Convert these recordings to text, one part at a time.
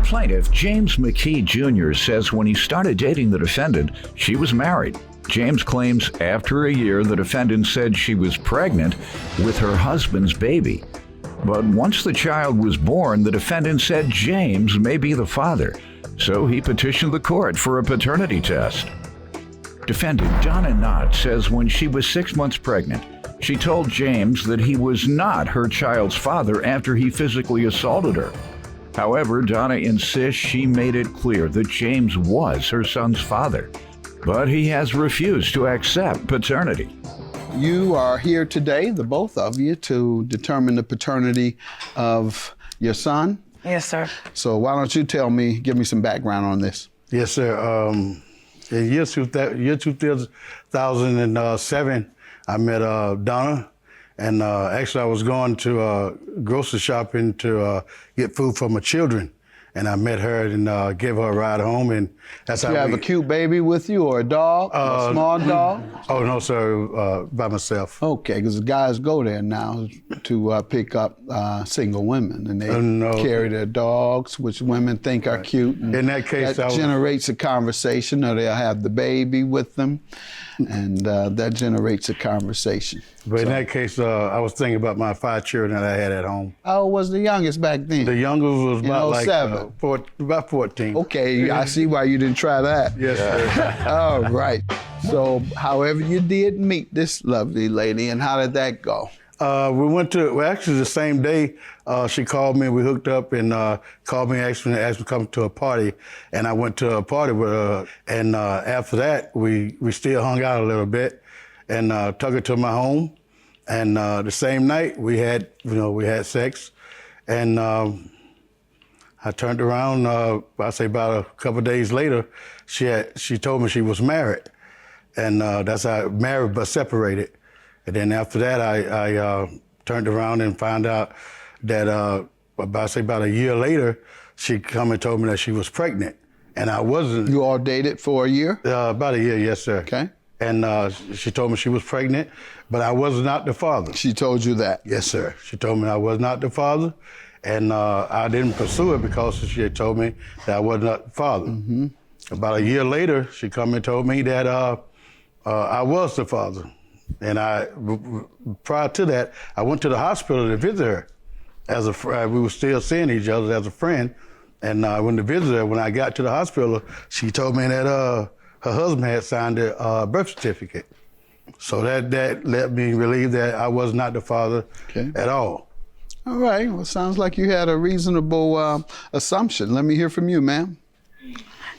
plaintiff, James McKee Jr., says when he started dating the defendant, she was married. James claims after a year, the defendant said she was pregnant with her husband's baby. But once the child was born, the defendant said James may be the father, so he petitioned the court for a paternity test. Defendant Donna Knott says when she was 6 months pregnant, she told James that he was not her child's father after he physically assaulted her. However, Donna insists she made it clear that James was her son's father, but he has refused to accept paternity. You are here today, the both of you, to determine the paternity of your son. Yes, sir. So why don't you give me some background on this? Yes, sir. In year 2007, I met Donna, and actually I was going to grocery shopping to get food for my children, and I met her and gave her a ride home, and that's how you have a cute baby with you, or a dog, a small dog? Oh, no, sir, by myself. Okay, because the guys go there now to pick up single women, and they carry their dogs, which women think are cute. And in that case, that generates a conversation, or they'll have the baby with them, and that generates a conversation. But in that case, I was thinking about my 5 children that I had at home. How old was the youngest back then? The youngest was about about 14. Okay, I see why you didn't try that. Yes, sir. All right. So, however, you did meet this lovely lady, and how did that go? We went to, actually the same day, she called me, we hooked up, and called me and asked me to come to a party. And I went to a party with her. And after that, we still hung out a little bit, and took her to my home. And the same night we had sex. And I turned around, I say about a couple of days later, she told me she was married. And that's how married but separated. And then after that, I turned around and found out that about a year later, she come and told me that she was pregnant, and I wasn't. You all dated for a year? About a year, yes, sir. Okay. And she told me she was pregnant, but I was not the father. She told you that? Yes, sir. She told me I was not the father, and I didn't pursue it because she had told me that I was not the father. Mm-hmm. About a year later, she come and told me that I was the father. And prior to that, I went to the hospital to visit her. We were still seeing each other as a friend. And I went to visit her. When I got to the hospital, she told me that her husband had signed a birth certificate. So that let me believe that I was not the father at all. All right. Well, sounds like you had a reasonable assumption. Let me hear from you, ma'am.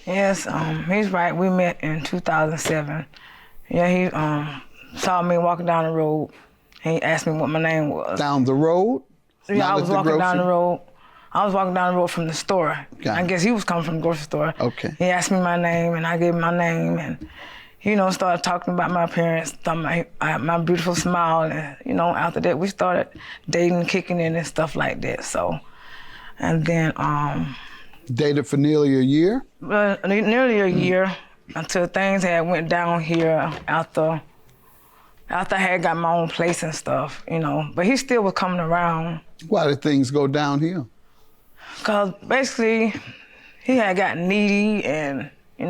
Yes, he's right. We met in 2007. Yeah, he saw me walking down the road. He asked me what my name was. Down the road? Yeah, I was walking down the road. I was walking down the road from the store. I guess he was coming from the grocery store. Okay. He asked me my name, and I gave him my name, and started talking about my appearance, my beautiful smile, and after that we started dating, kicking in, and stuff like that. So, and then dated for nearly a year. Nearly a year until things had went down here after I had got my own place and stuff, But he still was coming around. Why did things go downhill? Because basically, he had gotten needy, and, he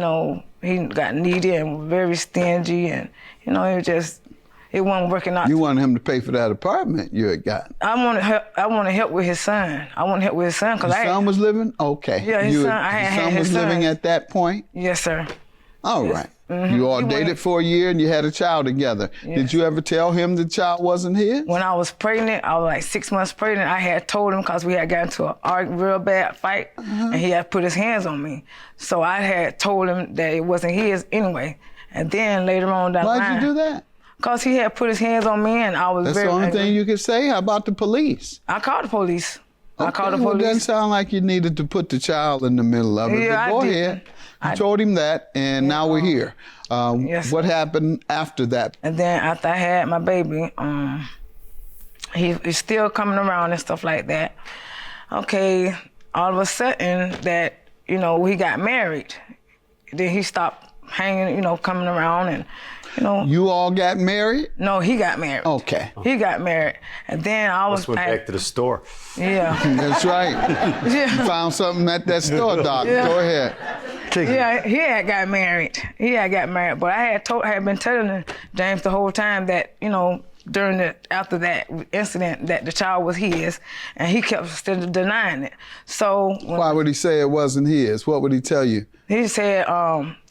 got needy and was very stingy, and, it wasn't working out. You wanted him to pay for that apartment you had got. I wanted help with his son. His son was living? Okay. Yeah, his son was living at that point? Yes, sir. All right. Mm-hmm. You all dated for a year and you had a child together. Yes. Did you ever tell him the child wasn't his? When I was pregnant, I was like 6 months pregnant, I had told him, because we had gotten into a real bad fight, and he had put his hands on me. So I had told him that it wasn't his anyway. And then later on down the line. Why'd you do that? Because he had put his hands on me, and I was That's very the only angry. thing you could say? How about the police? I called the police. Okay, well, it doesn't sound like you needed to put the child in the middle of it. Yeah, but go ahead. You told him that, and now we're here. Yes, what happened after that? And then after I had my baby, he's still coming around and stuff like that. Okay, all of a sudden that, he got married. Then he stopped hanging, coming around and, You all got married? No, he got married. Okay. He got married. And then I was... Went back to the store. Yeah. That's right. Yeah. You found something at that store, Doc. Yeah. Go ahead. Yeah, he had got married. But I had been telling James the whole time that, after that incident, that the child was his, and he kept still denying it. So why would he say it wasn't his? What would he tell you? He said,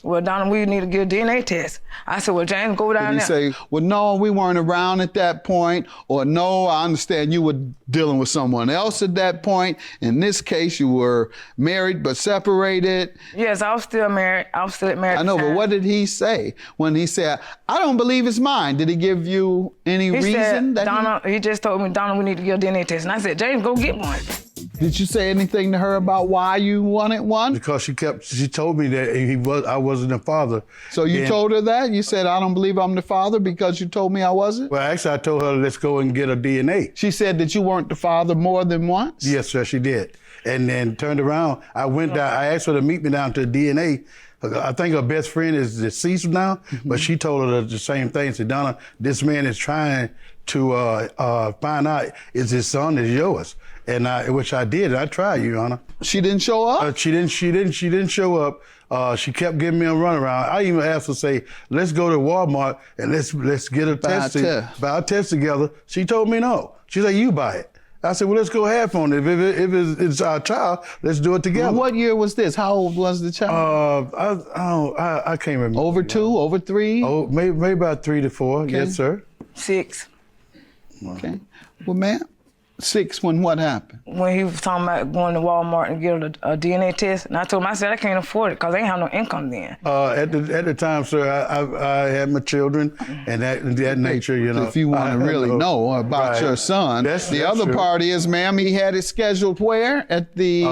well, Donna, we need to get a DNA test. I said, well, James, go down there. Did he say, well, no, we weren't around at that point, or no, I understand you were dealing with someone else at that point. In this case, you were married but separated. Yes, I was still married. I was still married. I know, but what did he say when he said, I don't believe it's mine? Did he give you any reason? Said, Donna, he just told me, Donna, we need to get a DNA test. And I said, James, go get one. Did you say anything to her about why you wanted one? Because she told me that I wasn't the father. So you told her that? You said, I don't believe I'm the father because you told me I wasn't? Well, actually, I told her, let's go and get a DNA. She said that you weren't the father more than once? Yes, sir, she did. And then turned around, I went down, I asked her to meet me down to the DNA. I think her best friend is deceased now, but she told her the same thing. Said, Donna, this man is trying to find out, is his son is yours? And which I did. I tried, Your Honor. She didn't show up? She didn't show up. She kept giving me a runaround. I even asked her to say, let's go to Walmart and let's get a buy a test together. She told me no. She said, you buy it. I said, well, let's go half on it. If it's our child, let's do it together. What year was this? How old was the child? I can't remember. Over 2, over 3? Oh, maybe about 3 to 4. Okay. Yes, sir. 6. Okay. Well, ma'am, 6 when what happened? When he was talking about going to Walmart and get a DNA test, and I told him, I said, I can't afford it because I ain't have no income then. At the time, sir, I had my children and that nature, If you want to really know about your son, the other part is, ma'am, he had it scheduled where? At the...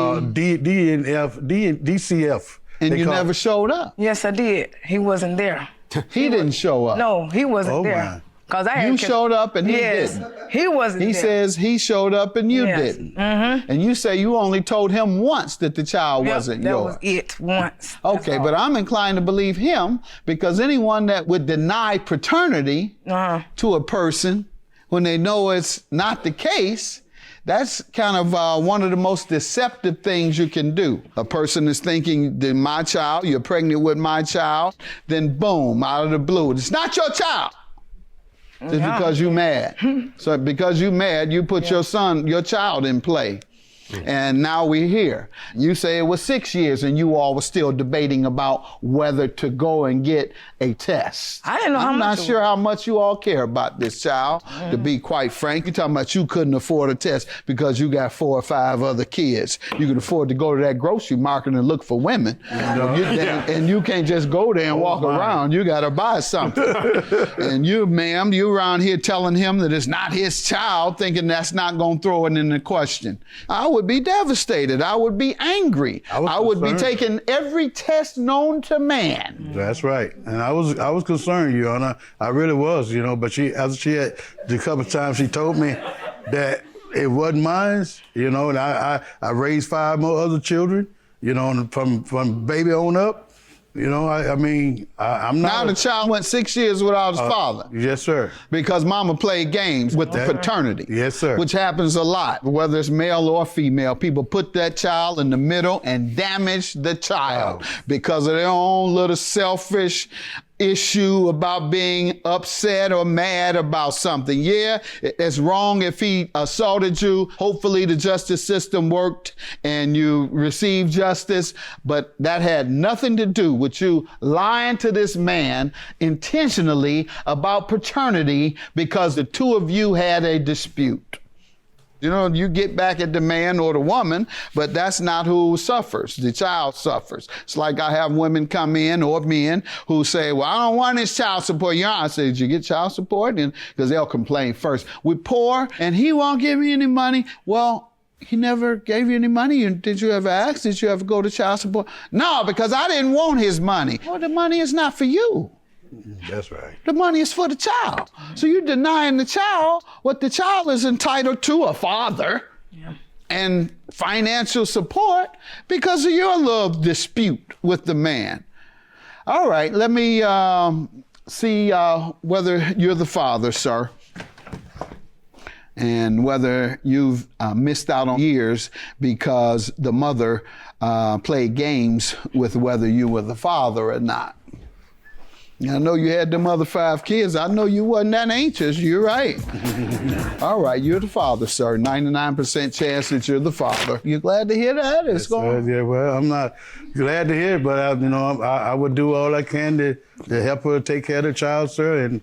DCF. And you never showed up? Yes, I did. He wasn't there. He didn't show up? No, he wasn't there. My. You showed up and he didn't. He wasn't there. He says he showed up and you didn't. Mm-hmm. And you say you only told him once that the child wasn't yours. That was it, once. Okay, but I'm inclined to believe him because anyone that would deny paternity to a person when they know it's not the case, that's kind of one of the most deceptive things you can do. A person is thinking that my child, you're pregnant with my child, then boom, out of the blue, it's not your child. Just because you mad. So because you mad, you put your child in play. And now we're here. You say it was 6 years and you all were still debating about whether to go and get a test. I didn't know how much. I'm not sure how much you all care about this child, to be quite frank. You're talking about you couldn't afford a test because you got 4 or 5 other kids. You could afford to go to that grocery market and look for women. And you can't just go there and walk around. You got to buy something. And you, ma'am, you around here telling him that it's not his child, thinking that's not going to throw it into question. I would be devastated. I would be angry. I would be taking every test known to man. That's right. And I was concerned, Your Honor. I really was, but after she had the couple of times she told me that it wasn't mine, and I raised 5 more other children, from baby on up. I'm not. Now the child went 6 years without his father. Yes, sir. Because mama played games with the paternity. Yes, sir. Which happens a lot, whether it's male or female. People put that child in the middle and damage the child because of their own little selfish issue about being upset or mad about something. Yeah, it's wrong if he assaulted you. Hopefully the justice system worked and you received justice, but that had nothing to do with you lying to this man intentionally about paternity because the two of you had a dispute. You get back at the man or the woman, but that's not who suffers. The child suffers. It's like I have women come in or men who say, well, I don't want his child support. I say, did you get child support? Because they'll complain first. We're poor and he won't give me any money. Well, he never gave you any money. Did you ever ask? Did you ever go to child support? No, because I didn't want his money. Well, the money is not for you. That's right. The money is for the child. So you're denying the child what the child is entitled to, a father, and financial support because of your little dispute with the man. All right, let me see whether you're the father, sir, and whether you've missed out on years because the mother played games with whether you were the father or not. I know you had them other 5 kids. I know you wasn't that anxious. You're right. All right, you're the father, sir. 99% chance that you're the father. You glad to hear that? It's going. Yeah, well, I'm not glad to hear it, but I would do all I can to help her take care of the child, sir, and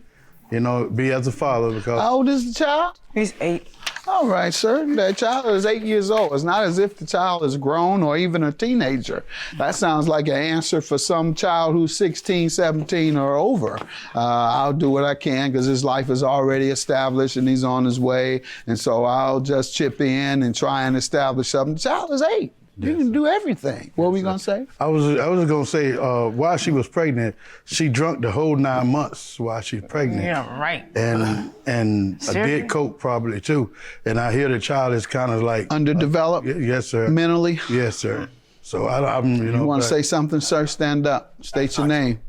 be as a father. Because How old is the child? He's 8. All right, sir. That child is 8 years old. It's not as if the child is grown or even a teenager. That sounds like an answer for some child who's 16, 17 or over. I'll do what I can because his life is already established and he's on his way. And so I'll just chip in and try and establish something. The child is 8. You can do everything. What were we going to say? I was going to say, while she was pregnant, she drunk the whole 9 months while she's pregnant. Yeah, right. And a dead coke probably too. And I hear the child is kind of like Underdeveloped? Yes, sir. Mentally? Yes, sir. So I'm You want to say something, sir? Stand up. State your name.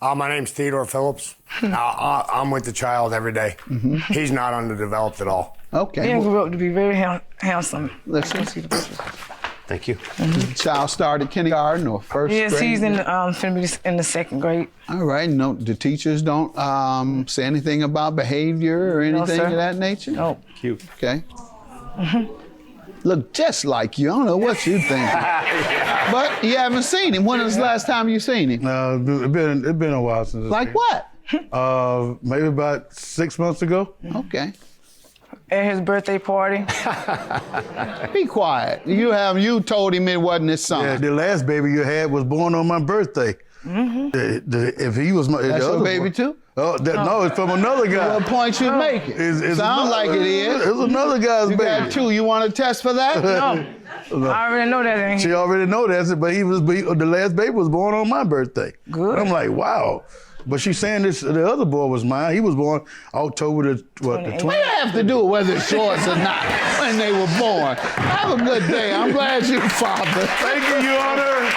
My name's Theodore Phillips. I'm with the child every day. He's not underdeveloped at all. Okay. He grew up to be very handsome. Listen. Thank you. The child started kindergarten or first grade? Yes, he's in the 2nd grade. All right. No, the teachers don't say anything about behavior or anything sir. of that nature? No. Cute. Okay. Look just like you. I don't know what you think. But you haven't seen him. When was the last time you seen him? No, it's been a while since. Like what? Maybe about 6 months ago. Okay. At his birthday party. Be quiet. You told him it wasn't his son. Yeah, the last baby you had was born on my birthday. If he was my, That's the your other baby boy- too? Oh, no, it's from another guy. What point you making? It's Sound like it is. It's another guy's You baby. got 2. You want to test for that? No. I already know that. Ain't She already know that, but the last baby was born on my birthday. Good. I'm like, wow. But she's saying the other boy was mine. He was born October the 20th. What do you have to do with whether it's yours or not when they were born? Have a good day. I'm glad you're father. Thank you, Your Honor.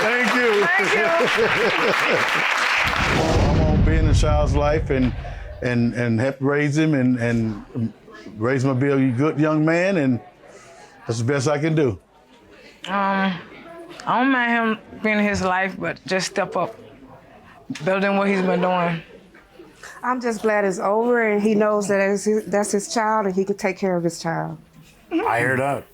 Thank you. I'm gonna be in the child's life and help raise him and raise him to be a good young man, and that's the best I can do. I don't mind him being in his life, but just step up, building what he's been doing. I'm just glad it's over and he knows that that's his child and he could take care of his child. I hear that.